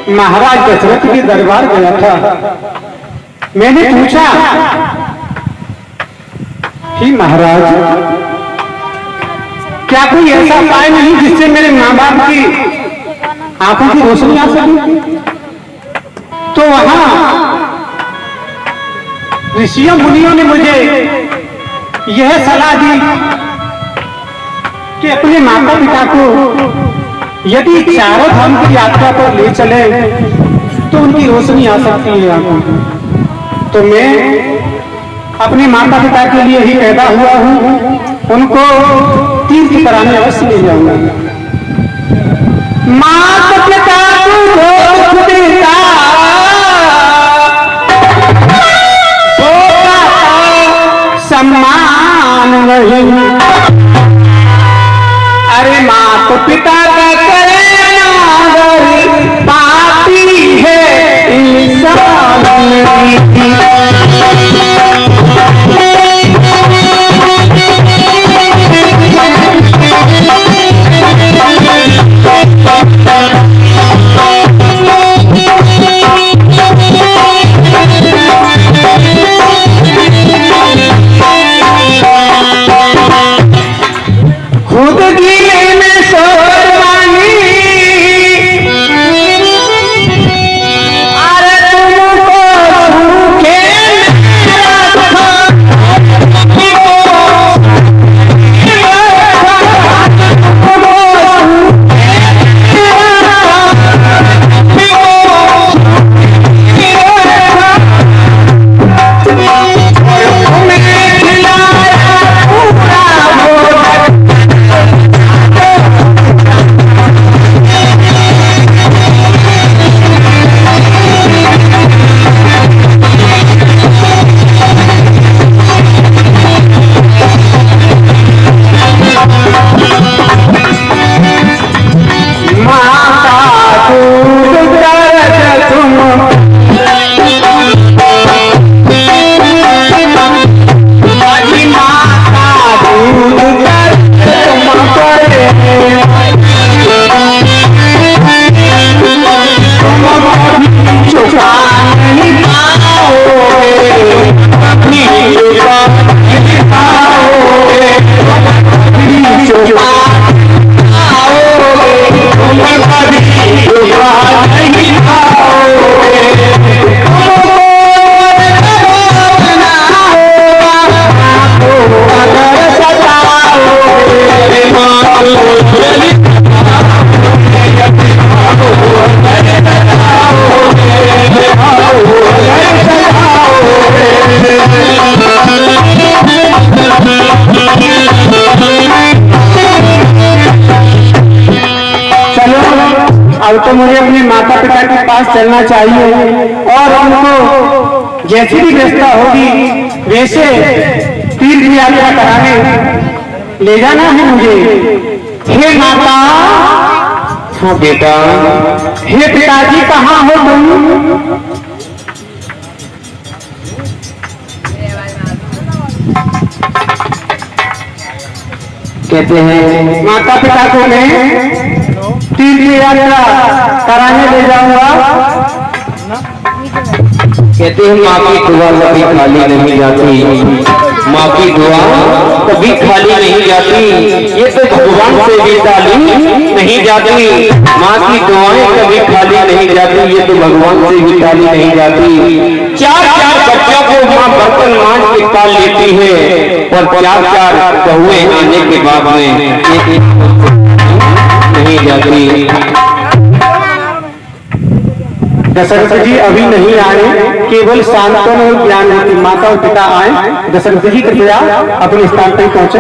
महाराज दशरथ के दरबार गया था। मैंने पूछा कि महाराज क्या कोई ऐसा उपाय नहीं जिससे मेरे माँ बाप की आंखों की रोशनी आ सके? तो वहां ऋषियों मुनियों ने मुझे यह सलाह दी कि अपने माता पिता को यदि चारों धाम की यात्रा पर ले चले तो उनकी रोशनी आ सकती है आंखों में। तो मैं अपने माता पिता के लिए ही पैदा हुआ हूँ, उनको तीर्थ कराने अवश्य ले जाऊंगा। माता पिता को देता सम्मान नहीं, अरे माता पिता का पापी है इंसान नहीं। खुद की में सोरवानी अरे तुमको भूखे अब तो मुझे अपने माता पिता के पास चलना चाहिए और उनको जैसी भी व्यवस्था होगी वैसे तीर्थ यात्रा कराने ले जाना है मुझे। हे माता, हाँ बेटा, हे पिताजी कहाँ हो तुम? कहते हैं माता पिता को मैं तीर्थ यात्रा कराने ले जाऊंगा। कहते हैं माँ की दुआ कभी खाली नहीं जाती, माँ की दुआ कभी खाली नहीं जाती, ये तो भगवान से भी खाली नहीं जाती। माँ की दुआएं कभी खाली नहीं जाती, ये तो भगवान से भी खाली नहीं जाती। चार चार बच्चों को माँ बर्तन मांझ के पाल लेती है और चार चार बहुएं आने के बाद में नहीं जाती। दशरथ जी अभी नहीं आए, केवल सांत्वना और ज्ञान देती माता और पिता आए। दशरथ जी कृपया अपने स्थान पर पहुंचे।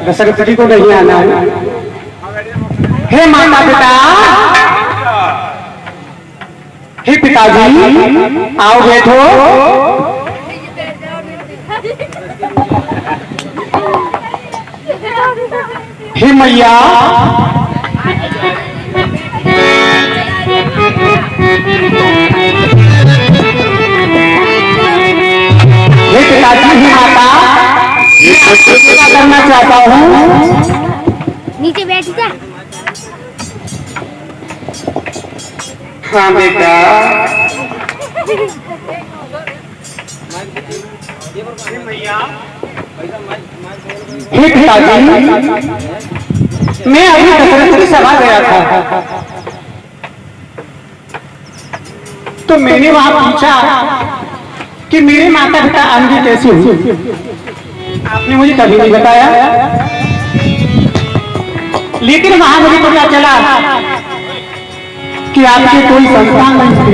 दशरथ जी को नहीं आना है। हे माता पिता, हे पिताजी, आओ बैठो। हे मैया, हे पिताजी, ही माता, क्या करना चाहता हूँ। नीचे बैठ जा। हाँ बेटा। हे पिताजी, मैं अभी दशरथ की सभा गया था, तो मैंने वहां पूछा कि मेरे माता पिता अंधी कैसे हुई। आपने मुझे कभी नहीं बताया, लेकिन वहां मुझे पता चला कि आपके कोई संतान नहीं थे।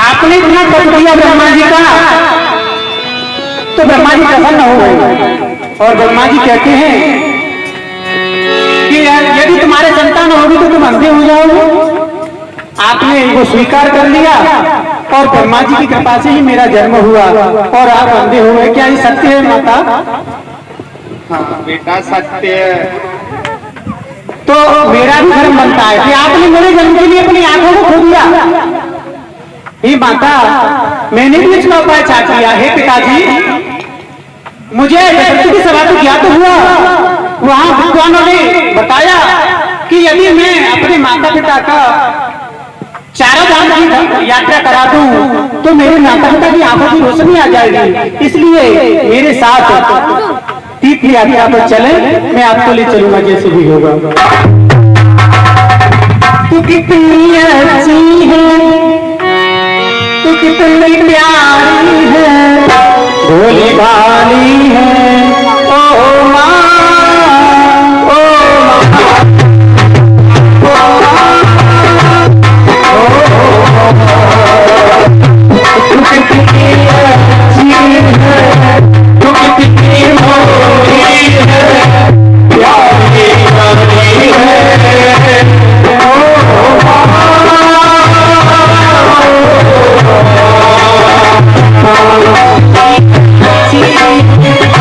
आपने इतना कष्ट दिया ब्रह्मा जी का, तो ब्रह्मा जी प्रसन्न हो गए और ब्रह्मा जी कहते हैं कि यदि तुम्हारे संतान होगी तो तुम अंधे हो जाओगे। आपने वो स्वीकार कर लिया और ब्रह्मा जी की कृपा से ही मेरा जन्म हुआ और आप अंधे हो गए। क्या ये सत्य है माता? हाँ बेटा सत्य है। तो मेरा भी धर्म बनता है कि आपने मेरे जन्म के लिए अपनी आंखों को खो दिया। हे माता, मैंने भी इसका उपाय चाह लिया। हे पिताजी, मुझे दशरथ की सभा तो ज्ञात हुआ, वहां विद्वानों ने बताया कि यदि मैं अपने माता पिता का चारों धाम की यात्रा करा दूं तो मेरे माता पिता की आंखों की रोशनी आ जाएगी। इसलिए मेरे साथ तीर्थ यात्रा पर चले, मैं आपको ले चलूंगा जैसे भी होगा। तू कितनी अच्छी है, तू कितनी प्यारी है, भोली भाली है ओ माँ, Thank you.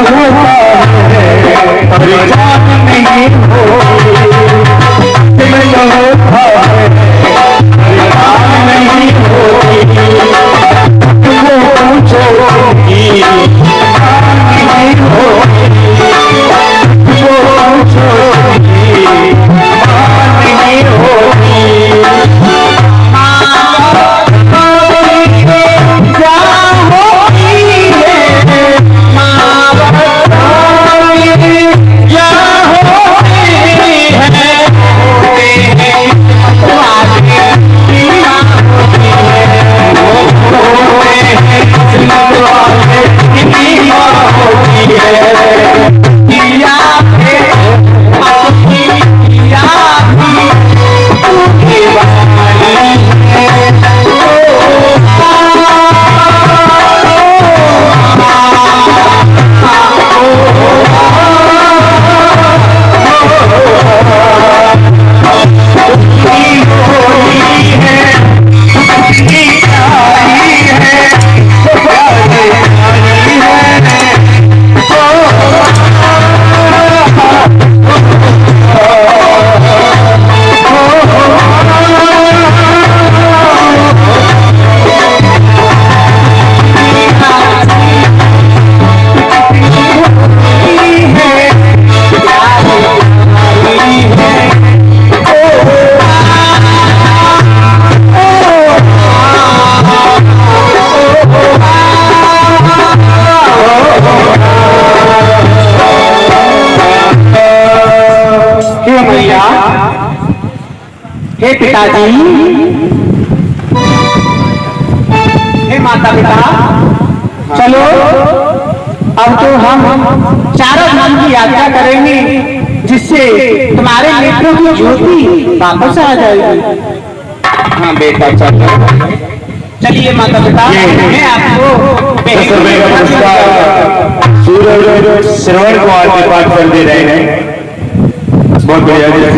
होता है परेशान नहीं होती, दिल में होता है परेशान नहीं होती, वो पूछो कि नहीं होती, वो पूछो कि नहीं होती। हे पिताजी, हे माता पिता, चलो अब तो हम चारों धाम की यात्रा करेंगे, जिससे तुम्हारे नेत्रों की ज्योति वापस आ जाएगी। हाँ बेटा चलो, चलिए माता पिता, मैं आपको सूरज श्रवण कुमार के पाठ कर दे रहे हैं। बहुत बढ़िया।